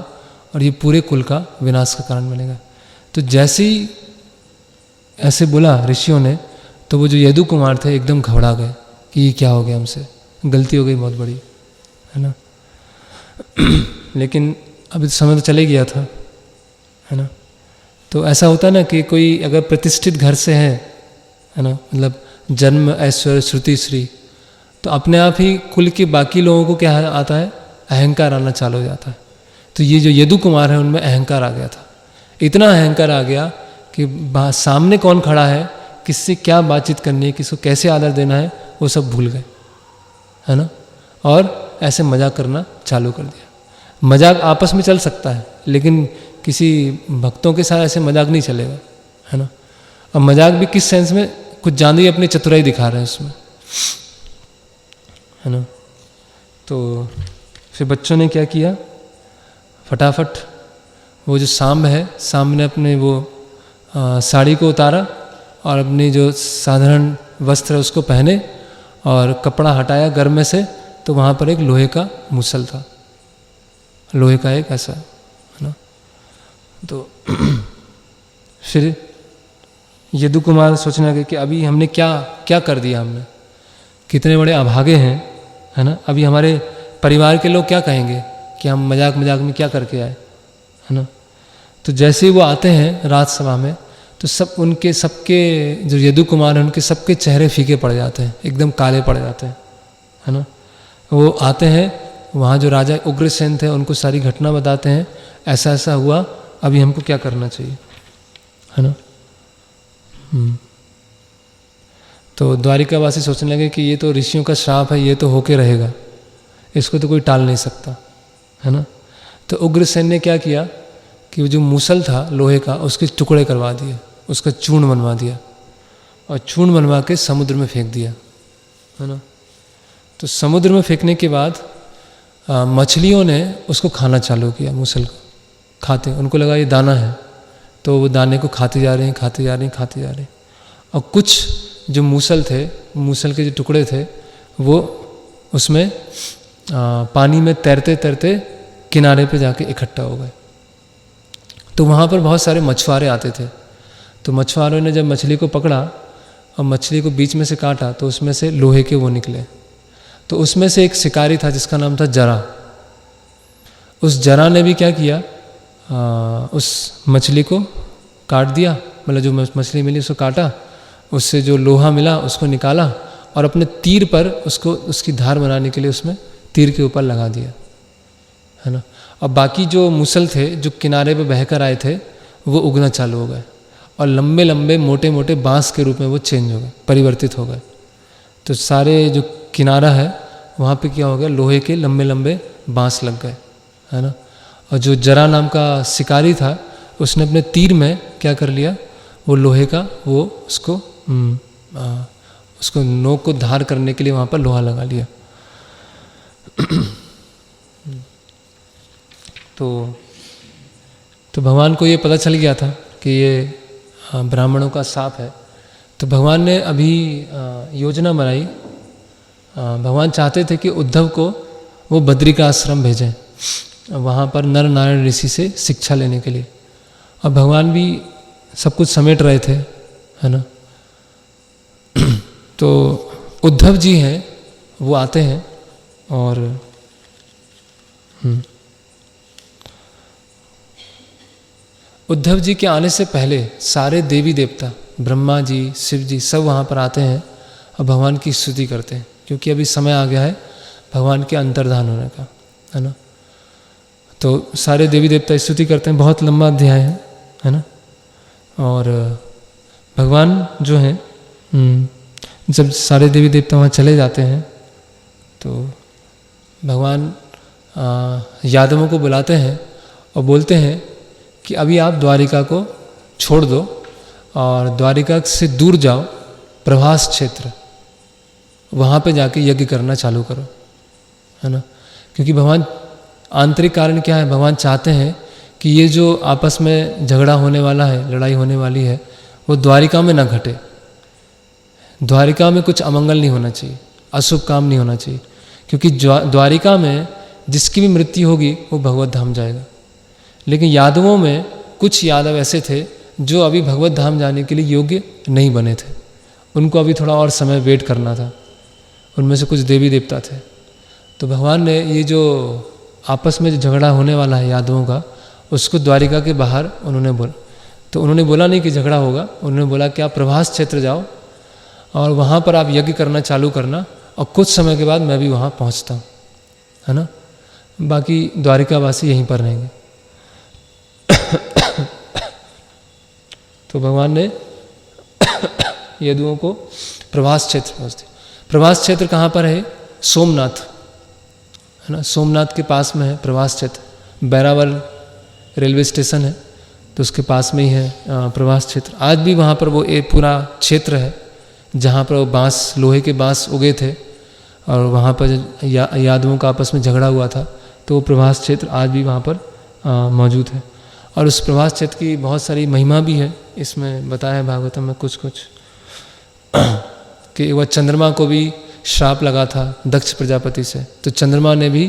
और ये पूरे कुल का विनाश का कारण बनेगा। तो जैसे ही ऐसे बोला ऋषियों ने, तो वो जो यदु कुमार थे एकदम घबरा गए कि ये क्या हो गया, हमसे गलती हो गई बहुत बड़ी, है ना। लेकिन अभी समय तो चले गया था, है ना। तो ऐसा होता है ना कि कोई अगर प्रतिष्ठित घर से है ना, मतलब जन्म ऐश्वर्य श्रुति श्री, तो अपने आप ही कुल के बाकी लोगों को क्या आता है, अहंकार आना चालू हो जाता है। तो ये जो यदु कुमार है उनमें अहंकार आ गया था, इतना अहंकार आ गया कि सामने कौन खड़ा है, किससे क्या बातचीत करनी है, किसको कैसे आदर देना है, वो सब भूल गए, है ना, और ऐसे मजाक करना चालू कर दिया। मजाक आपस में चल सकता है, लेकिन किसी भक्तों के साथ ऐसे मजाक नहीं चलेगा, है ना। और मजाक भी किस सेंस में, कुछ ज़्यादा ही अपनी चतुराई दिखा रहे हैं उसमें, है ना। तो फिर बच्चों ने क्या किया, फटाफट वो जो सांब है, सांब ने अपने वो साड़ी को उतारा और अपनी जो साधारण वस्त्र है उसको पहने और कपड़ा हटाया गर्भ में से, तो वहाँ पर एक लोहे का मूसल था, लोहे का एक ऐसा, है ना। तो फिर यदु कुमार सोचने लगे कि अभी हमने क्या क्या कर दिया, हमने कितने बड़े अभागे हैं, है ना। अभी हमारे परिवार के लोग क्या कहेंगे कि हम मजाक में क्या करके आए, है ना। तो जैसे ही वो आते हैं राजसभा में, तो सब उनके सबके जो यदु कुमार हैं उनके सबके चेहरे फीके पड़ जाते हैं, एकदम काले पड़ जाते हैं, है ना। वो आते हैं वहाँ जो राजा उग्रसेन थे उनको सारी घटना बताते हैं, ऐसा ऐसा हुआ, अभी हमको क्या करना चाहिए, है ना। तो द्वारिकावासी सोचने लगे कि ये तो ऋषियों का श्राप है, ये तो होके रहेगा, इसको तो कोई टाल नहीं सकता, है ना। तो उग्रसेन ने क्या किया कि वो जो मूसल था लोहे का, उसके टुकड़े करवा दिए, उसका चूर्ण बनवा दिया और चूर्ण बनवा के समुद्र में फेंक दिया, है ना। तो समुद्र में फेंकने के बाद मछलियों ने उसको खाना चालू किया, मूसल को खाते, उनको लगा ये दाना है, तो वो दाने को खाते जा रहे हैं, खाते जा रहे हैं, खाते जा रहे हैं। और कुछ जो मूसल थे, मूसल के जो टुकड़े थे, वो उसमें पानी में तैरते तैरते किनारे पे जाके इकट्ठा हो गए। तो वहाँ पर बहुत सारे मछुआरे आते थे, तो मछुआरों ने जब मछली को पकड़ा और मछली को बीच में से काटा, तो उसमें से लोहे के वो निकले। तो उसमें से एक शिकारी था जिसका नाम था जरा। उस जरा ने भी क्या किया, उस मछली को काट दिया, मतलब जो मछली मिली उसको काटा, उससे जो लोहा मिला उसको निकाला और अपने तीर पर उसको उसकी धार बनाने के लिए उसमें तीर के ऊपर लगा दिया, है ना। और बाकी जो मूसल थे जो किनारे पे बहकर आए थे वो उगना चालू हो गए और लंबे लंबे मोटे मोटे बांस के रूप में वो चेंज हो गए, परिवर्तित हो गए। तो सारे जो किनारा है वहाँ पे क्या हो गया, लोहे के लंबे लंबे बांस लग गए, है ना। और जो जरा नाम का शिकारी था उसने अपने तीर में क्या कर लिया, वो लोहे का वो उसको नोक को धार करने के लिए वहाँ पर लोहा लगा लिया। तो भगवान को ये पता चल गया था कि ये ब्राह्मणों का शाप है। तो भगवान ने अभी योजना बनाई, भगवान चाहते थे कि उद्धव को वो बद्री का आश्रम भेजें, वहाँ पर नर नारायण ऋषि से शिक्षा लेने के लिए। और भगवान भी सब कुछ समेट रहे थे, है ना। तो उद्धव जी हैं वो आते हैं और उद्धव जी के आने से पहले सारे देवी देवता, ब्रह्मा जी, शिव जी, सब वहाँ पर आते हैं और भगवान की स्तुति करते हैं, क्योंकि अभी समय आ गया है भगवान के अंतर्धान होने का, है ना। तो सारे देवी देवता स्तुति करते हैं, बहुत लंबा अध्याय है ना। और भगवान जो हैं जब सारे देवी देवता वहाँ चले जाते हैं तो भगवान यादवों को बुलाते हैं और बोलते हैं कि अभी आप द्वारिका को छोड़ दो और द्वारिका से दूर जाओ, प्रभास क्षेत्र, वहाँ पे जाके यज्ञ करना चालू करो, है ना। क्योंकि भगवान, आंतरिक कारण क्या है, भगवान चाहते हैं कि ये जो आपस में झगड़ा होने वाला है, लड़ाई होने वाली है, वो द्वारिका में ना घटे। द्वारिका में कुछ अमंगल नहीं होना चाहिए, अशुभ काम नहीं होना चाहिए, क्योंकि द्वारिका में जिसकी भी मृत्यु होगी वो भगवत धाम जाएगा। लेकिन यादवों में कुछ यादव ऐसे थे जो अभी भगवत धाम जाने के लिए योग्य नहीं बने थे, उनको अभी थोड़ा और समय वेट करना था। उनमें से कुछ देवी देवता थे। तो भगवान ने ये जो आपस में जो झगड़ा होने वाला है यादवों का, उसको द्वारिका के बाहर उन्होंने बोला। तो उन्होंने बोला नहीं कि झगड़ा होगा, उन्होंने बोला कि आप प्रभास क्षेत्र जाओ और वहाँ पर आप यज्ञ करना चालू करना और कुछ समय के बाद मैं भी वहाँ पहुँचता हूँ, है ना। बाकी द्वारिकावासी यहीं पर रहेंगे। तो भगवान ने यदुओं को प्रभास क्षेत्र पहुँच दिया। प्रभास क्षेत्र कहाँ पर है, सोमनाथ, है ना। सोमनाथ के पास में है प्रभास क्षेत्र, बैरावल रेलवे स्टेशन है तो उसके पास में ही है प्रभास क्षेत्र। आज भी वहाँ पर वो एक पूरा क्षेत्र है जहाँ पर वो बांस, लोहे के बांस उगे थे और वहाँ पर यादवों का आपस में झगड़ा हुआ था, तो वो प्रभास क्षेत्र आज भी वहाँ पर मौजूद है। और उस प्रभास क्षेत्र की बहुत सारी महिमा भी है, इसमें बताया है भागवतम में कुछ कुछ कि वह चंद्रमा को भी श्राप लगा था दक्ष प्रजापति से, तो चंद्रमा ने भी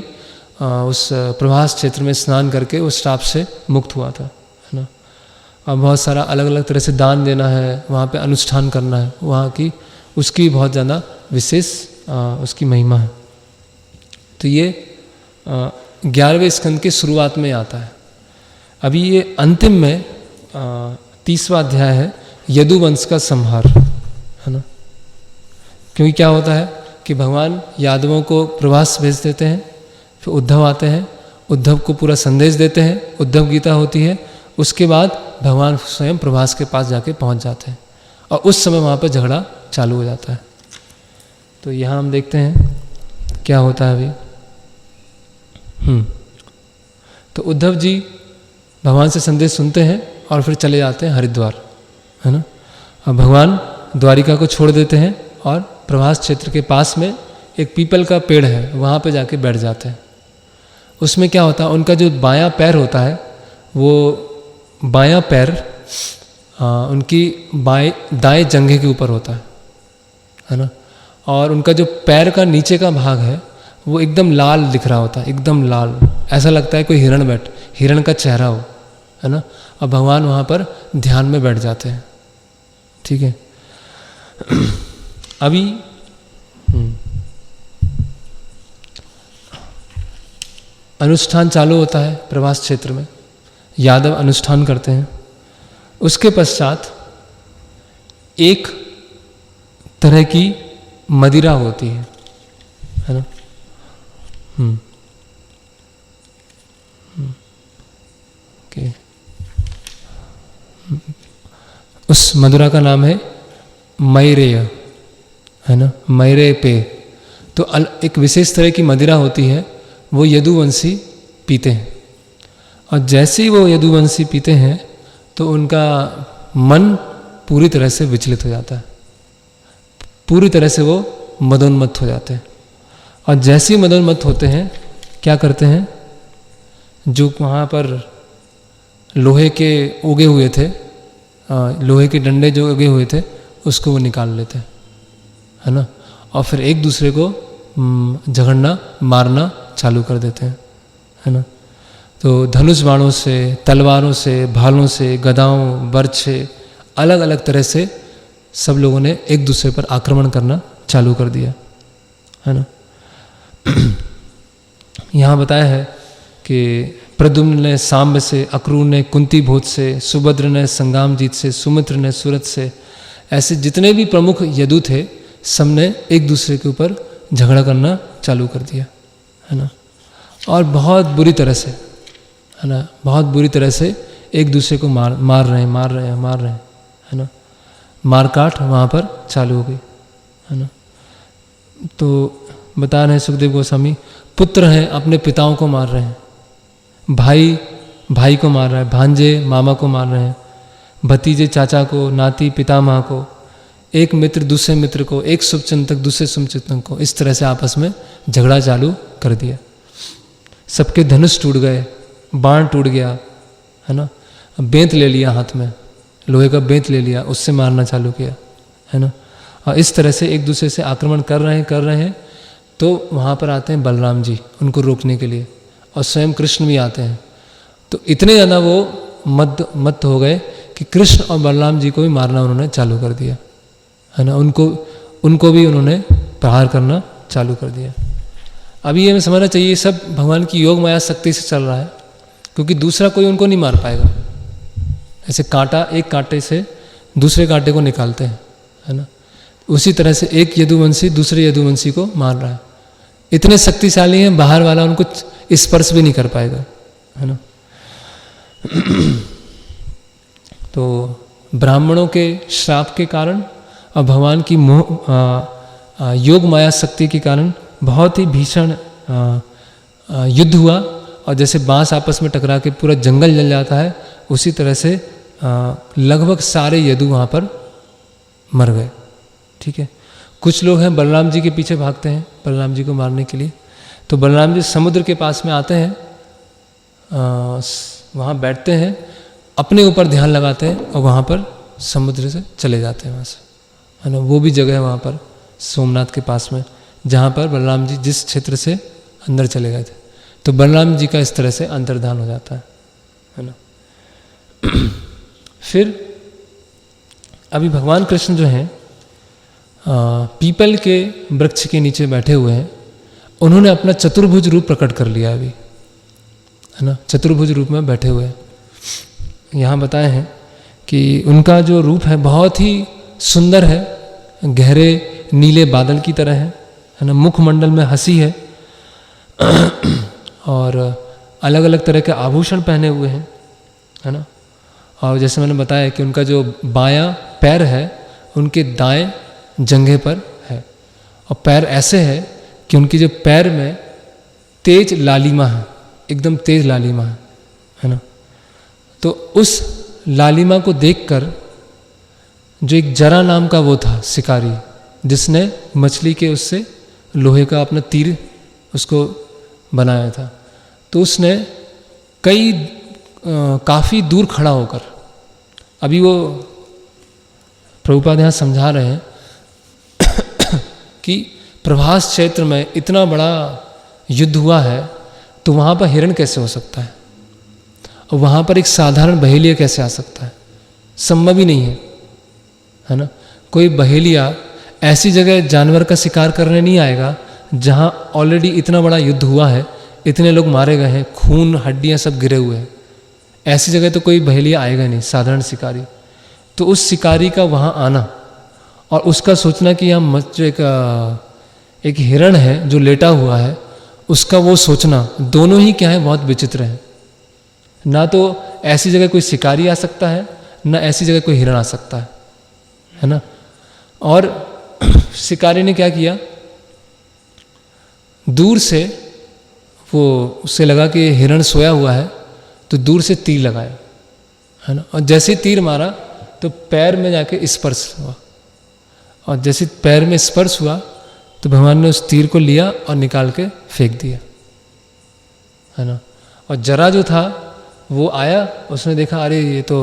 उस प्रभास क्षेत्र में स्नान करके उस श्राप से मुक्त हुआ था, है ना। और बहुत सारा अलग अलग तरह से दान देना है, वहाँ पे अनुष्ठान करना है, वहाँ की उसकी बहुत ज़्यादा विशेष उसकी महिमा है। तो ये 11वें स्कंद के शुरुआत में आता है। अभी ये अंतिम में 30वां अध्याय है, यदुवंश का संहार, है ना। क्योंकि क्या होता है कि भगवान यादवों को प्रवास भेज देते हैं, तो उद्धव आते हैं, उद्धव को पूरा संदेश देते हैं, उद्धव गीता होती है, उसके बाद भगवान स्वयं प्रभास के पास जाके पहुंच जाते हैं और उस समय वहाँ पर झगड़ा चालू हो जाता है। तो यहाँ हम देखते हैं क्या होता है अभी। तो उद्धव जी भगवान से संदेश सुनते हैं और फिर चले जाते हैं हरिद्वार, है ना। और भगवान द्वारिका को छोड़ देते हैं और प्रभास क्षेत्र के पास में एक पीपल का पेड़ है, वहाँ पे जाके बैठ जाते हैं। उसमें क्या होता है, उनका जो बायां पैर होता है वो बायां पैर उनकी दाएं जंघे के ऊपर होता है ना। और उनका जो पैर का नीचे का भाग है वो एकदम लाल दिख रहा होता है, एकदम लाल, ऐसा लगता है कोई हिरण का चेहरा हो, है ना। और भगवान वहाँ पर ध्यान में बैठ जाते हैं, ठीक है। अभी अनुष्ठान चालू होता है प्रभास क्षेत्र में, यादव अनुष्ठान करते हैं। उसके पश्चात एक तरह की मदिरा होती है ना। ओके, उस मदिरा का नाम है मैरेय, है ना, मैरेय पे। तो एक विशेष तरह की मदिरा होती है, वो यदुवंशी पीते हैं। और जैसे ही वो यदुवंशी पीते हैं तो उनका मन पूरी तरह से विचलित हो जाता है, पूरी तरह से वो मदोन्मत्त हो जाते हैं। और जैसे ही मदोन्मत्त होते हैं क्या करते हैं, जो वहाँ पर लोहे के उगे हुए थे, लोहे के डंडे जो उगे हुए थे उसको वो निकाल लेते हैं, है ना। और फिर एक दूसरे को झगड़ना मारना चालू कर देते हैं, है ना। तो धनुष बाणों से, तलवारों से, भालों से, गदाओं, बर्छ से, अलग अलग तरह से सब लोगों ने एक दूसरे पर आक्रमण करना चालू कर दिया, है ना। यहाँ बताया है कि प्रद्युम्न ने सांब से, अक्रूर ने कुंती भोज से, सुभद्र ने संग्रामजीत से, सुमित्र ने सूरत से, ऐसे जितने भी प्रमुख यदु थे सबने एक दूसरे के ऊपर झगड़ा करना चालू कर दिया, है ना। और बहुत बुरी तरह से, है ना, बहुत बुरी तरह से एक दूसरे को मार रहे हैं, है ना। मारकाट वहाँ पर चालू हो गई, है ना। तो बता रहे हैं सुखदेव गोस्वामी, पुत्र हैं अपने पिताओं को मार रहे हैं, भाई को मार रहा है, भांजे मामा को मार रहे हैं, भतीजे चाचा को, नाती पितामह को, एक मित्र दूसरे मित्र को, एक शुभचिंतक दूसरे शुभचिंतक को, इस तरह से आपस में झगड़ा चालू कर दिया। सबके धनुष टूट गए, बाण टूट गया, है ना। बेंत ले लिया हाथ में, लोहे का बेंत ले लिया, उससे मारना चालू किया, है ना। और इस तरह से एक दूसरे से आक्रमण कर रहे हैं। तो वहाँ पर आते हैं बलराम जी उनको रोकने के लिए, और स्वयं कृष्ण भी आते हैं। तो इतने ज़्यादा वो मत हो गए कि कृष्ण और बलराम जी को भी मारना उन्होंने चालू कर दिया, है ना। उनको भी उन्होंने प्रहार करना चालू कर दिया। अभी ये हमें समझना चाहिए, सब भगवान की योग माया शक्ति से चल रहा है, क्योंकि दूसरा कोई उनको नहीं मार पाएगा। ऐसे कांटा, एक कांटे से दूसरे कांटे को निकालते हैं, है ना। उसी तरह से एक यदुवंशी दूसरे यदुवंशी को मार रहा है। इतने शक्तिशाली हैं, बाहर वाला उनको स्पर्श भी नहीं कर पाएगा, है ना। तो ब्राह्मणों के श्राप के कारण और भगवान की योग माया शक्ति के कारण बहुत ही भीषण युद्ध हुआ। और जैसे बांस आपस में टकरा के पूरा जंगल जल जाता है, उसी तरह से लगभग सारे यदु वहाँ पर मर गए, ठीक है। कुछ लोग हैं बलराम जी के पीछे भागते हैं बलराम जी को मारने के लिए। तो बलराम जी समुद्र के पास में आते हैं, वहाँ बैठते हैं, अपने ऊपर ध्यान लगाते हैं और वहाँ पर समुद्र से चले जाते हैं वहाँ से, है ना। वो भी जगह है वहाँ पर सोमनाथ के पास में, जहाँ पर बलराम जी जिस क्षेत्र से अंदर चले गए थे। तो बलराम जी का इस तरह से अंतर्धान हो जाता है ना। फिर अभी भगवान कृष्ण जो हैं पीपल के वृक्ष के नीचे बैठे हुए हैं, उन्होंने अपना चतुर्भुज रूप प्रकट कर लिया अभी, है ना। चतुर्भुज रूप में बैठे हुए हैं। यहाँ बताए हैं कि उनका जो रूप है बहुत ही सुंदर है, गहरे नीले बादल की तरह है ना। मुखमंडल में हंसी है और अलग अलग तरह के आभूषण पहने हुए हैं, है ना। और जैसे मैंने बताया कि उनका जो बायां पैर है उनके दाएं जंघे पर है, और पैर ऐसे है कि उनकी जो पैर में तेज लालिमा है, एकदम तेज लालिमा है ना। तो उस लालिमा को देखकर जो एक जरा नाम का वो था शिकारी, जिसने मछली के उससे लोहे का अपना तीर उसको बनाया था, तो उसने काफ़ी दूर खड़ा होकर, अभी वो प्रभुपाद यहाँ समझा रहे हैं कि प्रभास क्षेत्र में इतना बड़ा युद्ध हुआ है, तो वहाँ पर हिरण कैसे हो सकता है, और वहाँ पर एक साधारण बहेलिया कैसे आ सकता है, संभव ही नहीं है ना। कोई बहेलिया ऐसी जगह जानवर का शिकार करने नहीं आएगा जहाँ ऑलरेडी इतना बड़ा युद्ध हुआ है, इतने लोग मारे गए हैं, खून हड्डियाँ सब गिरे हुए हैं, ऐसी जगह तो कोई बहेलिया आएगा नहीं, साधारण शिकारी। तो उस शिकारी का वहाँ आना और उसका सोचना कि यहाँ जो एक हिरण है जो लेटा हुआ है, उसका वो सोचना, दोनों ही क्या है, बहुत विचित्र है। ना तो ऐसी जगह कोई शिकारी आ सकता है, ना ऐसी जगह कोई हिरण आ सकता है ना। और शिकारी ने क्या किया, दूर से वो उससे लगा कि हिरण सोया हुआ है, तो दूर से तीर लगाया, है ना। और जैसे ही तीर मारा तो पैर में जाके स्पर्श हुआ, और जैसे पैर में स्पर्श हुआ तो भगवान ने उस तीर को लिया और निकाल के फेंक दिया, है ना। और जरा जो था वो आया, उसने देखा अरे ये तो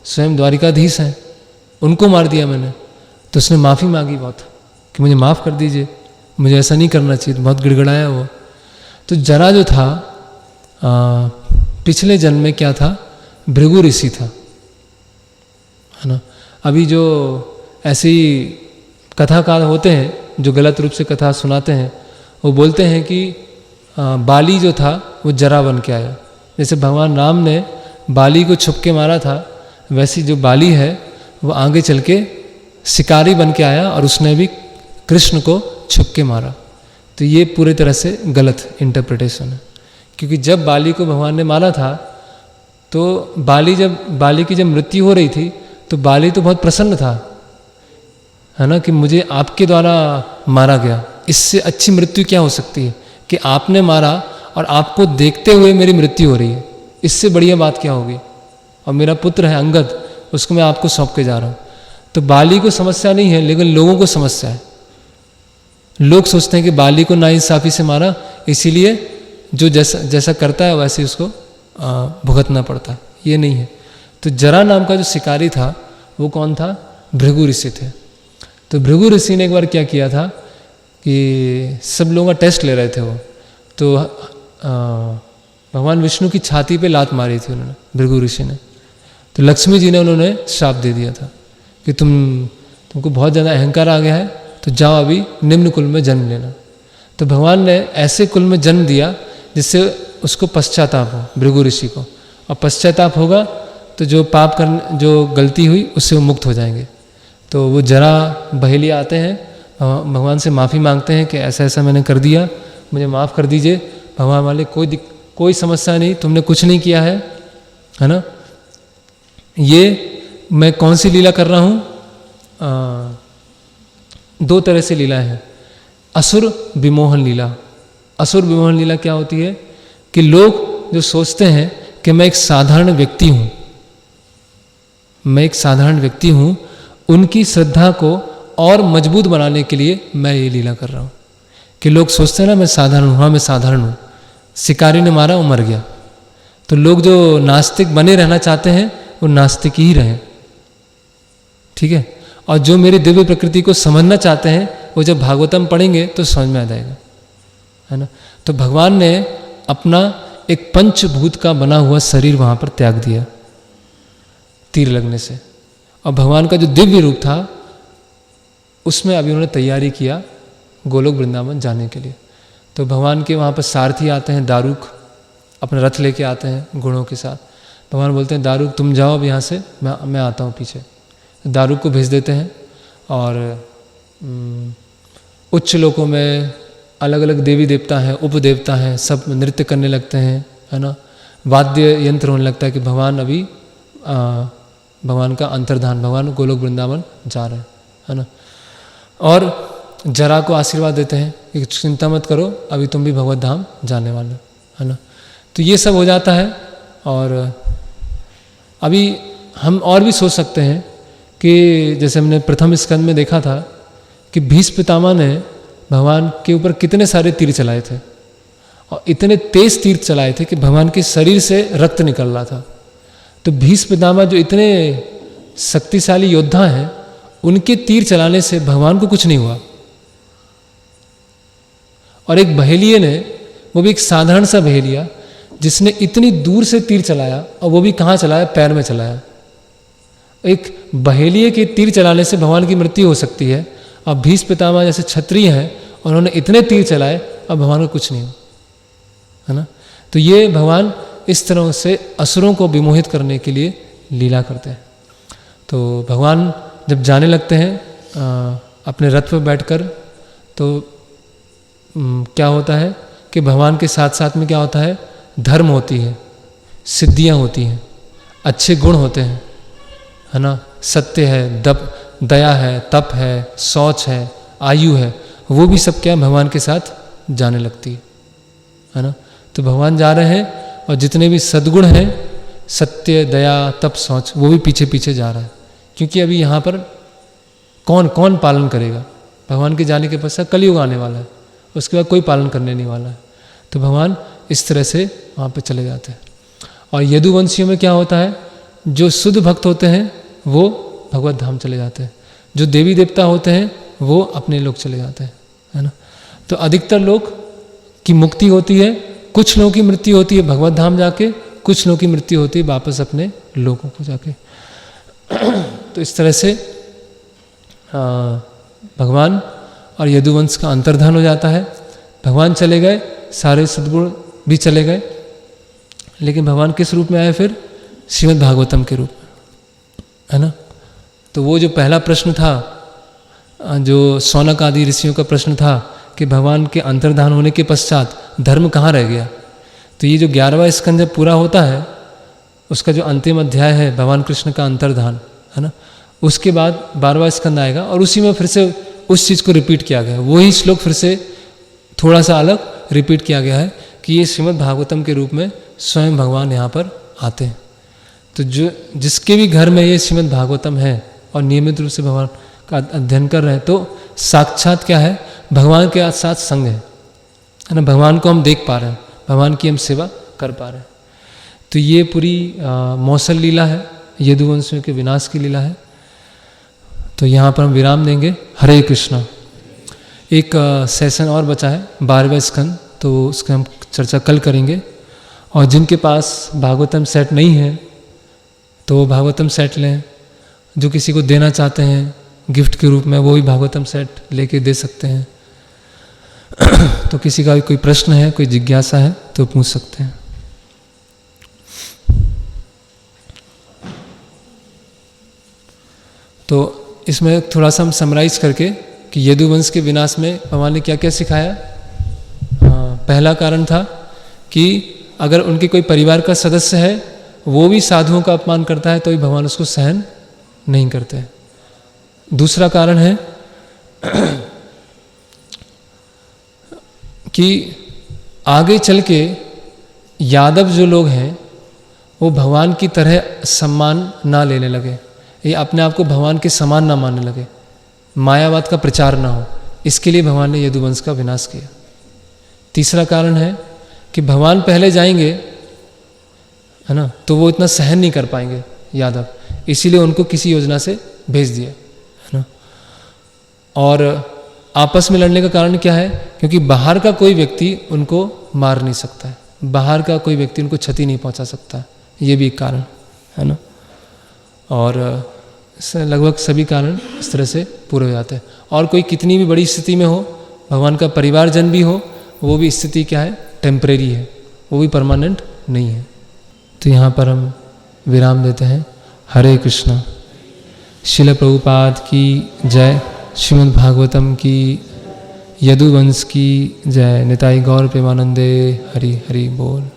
स्वयं द्वारिकाधीश हैं, उनको मार दिया मैंने। तो उसने माफ़ी मांगी बहुत कि मुझे माफ़ कर दीजिए, मुझे ऐसा नहीं करना चाहिए, बहुत गिड़गड़ाया वो। तो जरा जो था पिछले जन्म में क्या था, भृगु ऋषि था, है ना। अभी जो ऐसी कथाकार होते हैं जो गलत रूप से कथा सुनाते हैं, वो बोलते हैं कि बाली जो था वो जरा बन के आया। जैसे भगवान राम ने बाली को छुप के मारा था, वैसी जो बाली है वो आगे चल के शिकारी बन के आया और उसने भी कृष्ण को छुप के मारा। तो ये पूरी तरह से गलत इंटरप्रिटेशन है, क्योंकि जब बाली को भगवान ने मारा था तो बाली की जब मृत्यु हो रही थी तो बाली तो बहुत प्रसन्न था, है ना, कि मुझे आपके द्वारा मारा गया, इससे अच्छी मृत्यु क्या हो सकती है कि आपने मारा और आपको देखते हुए मेरी मृत्यु हो रही है, इससे बढ़िया बात क्या होगी। और मेरा पुत्र है अंगद, उसको मैं आपको सौंप के जा रहा हूँ। तो बाली को समस्या नहीं है, लेकिन लोगों को समस्या है। लोग सोचते हैं कि बाली को नाइंसाफी से मारा, इसीलिए जो जैसा करता है वैसे उसको भुगतना पड़ता है, ये नहीं है। तो जरा नाम का जो शिकारी था वो कौन था, भृगु ऋषि थे। तो भृगु ऋषि ने एक बार क्या किया था कि सब लोगों का टेस्ट ले रहे थे वो, तो भगवान विष्णु की छाती पे लात मारी थी उन्होंने, भृगु ऋषि ने। तो लक्ष्मी जी ने उन्होंने श्राप दे दिया था कि तुमको बहुत ज़्यादा अहंकार आ गया है, तो जाओ अभी निम्न कुल में जन्म लेना। तो भगवान ने ऐसे कुल में जन्म दिया जिससे उसको पश्चाताप हो, भृगु ऋषि को, और पश्चाताप होगा तो जो गलती हुई उससे वो मुक्त हो जाएंगे। तो वो जरा बहेलिया आते हैं, भगवान से माफ़ी मांगते हैं कि ऐसा ऐसा मैंने कर दिया, मुझे माफ़ कर दीजिए। भगवान वाले कोई समस्या नहीं, तुमने कुछ नहीं किया है ना। ये मैं कौन सी लीला कर रहा हूँ, दो तरह से लीला है। असुर विमोहन लीला। असुर विमोहन लीला क्या होती है कि लोग जो सोचते हैं कि मैं एक साधारण व्यक्ति हूँ, उनकी श्रद्धा को और मजबूत बनाने के लिए मैं ये लीला कर रहा हूँ। कि लोग सोचते हैं ना मैं साधारण हूँ, हाँ मैं साधारण हूँ, शिकारी ने मारा वो मर गया। तो लोग जो नास्तिक बने रहना चाहते हैं वो नास्तिक ही रहें, ठीक है। और जो मेरी दिव्य प्रकृति को समझना चाहते हैं वो जब भागवतम पढ़ेंगे तो समझ में आ जाएगा, है ना। तो भगवान ने अपना एक पंचभूत का बना हुआ शरीर वहाँ पर त्याग दिया तीर लगने से, और भगवान का जो दिव्य रूप था उसमें अभी उन्होंने तैयारी किया गोलोक वृंदावन जाने के लिए। तो भगवान के वहाँ पर सारथी आते हैं, दारुक अपना रथ लेके आते हैं घोड़ों के साथ। भगवान बोलते हैं दारुक तुम जाओ अब यहाँ से, मैं आता हूँ पीछे। दारुक को भेज देते हैं और उच्च लोकों में अलग अलग देवी देवता हैं, उपदेवता हैं, सब नृत्य करने लगते हैं, है ना, वाद्य यंत्र होने लगता है कि भगवान अभी भगवान का अंतर्धान, भगवान गोलोक वृंदावन जा रहे हैं, है ना। और जरा को आशीर्वाद देते हैं कि चिंता मत करो, अभी तुम भी भगवत धाम जाने वाले हो, है ना। तो ये सब हो जाता है। और अभी हम और भी सोच सकते हैं कि जैसे हमने प्रथम स्कंद में देखा था कि भीष्म पितामह ने भगवान के ऊपर कितने सारे तीर चलाए थे, और इतने तेज तीर चलाए थे कि भगवान के शरीर से रक्त निकल रहा था। तो भीष्म पितामह जो इतने शक्तिशाली योद्धा हैं, उनके तीर चलाने से भगवान को कुछ नहीं हुआ। और एक बहेलिये ने, वो भी एक साधारण सा बहेलिया, जिसने इतनी दूर से तीर चलाया, और वो भी कहाँ चलाया, पैर में चलाया। एक बहेलिये के तीर चलाने से भगवान की मृत्यु हो सकती है, और भीष्म पितामह जैसे क्षत्रिय हैं, उन्होंने इतने तीर चलाए और भगवान को कुछ नहीं हुआ, है ना। तो ये भगवान इस तरह से असुरों को विमोहित करने के लिए लीला करते हैं। तो भगवान जब जाने लगते हैं अपने रथ पर बैठकर, तो क्या होता है कि भगवान के साथ साथ में क्या होता है, धर्म होती है, सिद्धियां होती हैं, अच्छे गुण होते हैं, है ना, सत्य है, दया है, तप है, शौच है, आयु है, वो भी सब क्या भगवान के साथ जाने लगती है ना। तो भगवान जा रहे हैं, और जितने भी सद्गुण हैं, सत्य, दया, तप, शौच, वो भी पीछे पीछे जा रहा है। क्योंकि अभी यहाँ पर कौन कौन पालन करेगा, भगवान के जाने के पश्चात कलयुग आने वाला है, उसके बाद कोई पालन करने नहीं वाला है। तो भगवान इस तरह से वहाँ पे चले जाते हैं। और यदुवंशियों में क्या होता है, जो शुद्ध भक्त होते हैं वो भगवत धाम चले जाते हैं, जो देवी देवता होते हैं वो अपने लोग चले जाते हैं, है ना। तो अधिकतर लोग की मुक्ति होती है, कुछ लोगों की मृत्यु होती है भगवत धाम जाके, कुछ लोगों की मृत्यु होती है वापस अपने लोगों को जाके। तो इस तरह से भगवान और यदुवंश का अंतर्धान हो जाता है। भगवान चले गए, सारे सद्गुण भी चले गए, लेकिन भगवान किस रूप में आए फिर, श्रीमद् भागवतम के रूप में, है ना। तो वो जो पहला प्रश्न था, जो शौनक आदि ऋषियों का प्रश्न था कि भगवान के अंतर्धान होने के पश्चात धर्म कहाँ रह गया, तो ये जो 11वां स्कंद जब पूरा होता है, उसका जो अंतिम अध्याय है भगवान कृष्ण का अंतर्धान, है ना, उसके बाद 12वां स्कंद आएगा, और उसी में फिर से उस चीज़ को रिपीट किया गया है। वही श्लोक फिर से थोड़ा सा अलग रिपीट किया गया है कि ये श्रीमद् भागवतम के रूप में स्वयं भगवान यहाँ पर आते हैं। तो जो जिसके भी घर में ये श्रीमद् भागवतम है और नियमित रूप से भगवान का अध्ययन कर रहे हैं, तो साक्षात क्या है, भगवान के साथ संग है ना, भगवान को हम देख पा रहे हैं, भगवान की हम सेवा कर पा रहे हैं। तो ये पूरी मौसल लीला है, यदुवंशियों के विनाश की लीला है। तो यहाँ पर हम विराम देंगे। हरे कृष्णा। एक सेशन और बचा है 12वें स्कंद, तो उसकी हम चर्चा कल करेंगे। और जिनके पास भागवतम सेट नहीं है तो भागवतम सेट लें, जो किसी को देना चाहते हैं गिफ्ट के रूप में, वो भी भागवतम सेट लेके दे सकते हैं। तो किसी का कोई प्रश्न है, कोई जिज्ञासा है तो पूछ सकते हैं। तो इसमें थोड़ा सा हम समराइज करके कि यदुवंश के विनाश में भगवान ने क्या क्या सिखाया। पहला कारण था कि अगर उनके कोई परिवार का सदस्य है, वो भी साधुओं का अपमान करता है, तो भी भगवान उसको सहन नहीं करते। दूसरा कारण है कि आगे चल के यादव जो लोग हैं वो भगवान की तरह सम्मान ना लेने लगे, ये अपने आप को भगवान के समान ना मानने लगे, मायावाद का प्रचार ना हो, इसके लिए भगवान ने यदुवंश का विनाश किया। तीसरा कारण है कि भगवान पहले जाएंगे, है ना, तो वो इतना सहन नहीं कर पाएंगे यादव, इसीलिए उनको किसी योजना से भेज दिया, है ना। और आपस में लड़ने का कारण क्या है, क्योंकि बाहर का कोई व्यक्ति उनको मार नहीं सकता है, बाहर का कोई व्यक्ति उनको क्षति नहीं पहुंचा सकता, ये भी एक कारण है ना। और लगभग सभी कारण इस तरह से पूरे हो जाते हैं। और कोई कितनी भी बड़ी स्थिति में हो, भगवान का परिवारजन भी हो, वो भी स्थिति क्या है, टेम्परेरी है, वो भी परमानेंट नहीं है। तो यहाँ पर हम विराम देते हैं। हरे कृष्णा। शिल प्रभुपाद की जय, श्रीमद् भागवतम की यदुवंश की जय। निताई गौर प्रेमानंदे। हरि हरि बोल।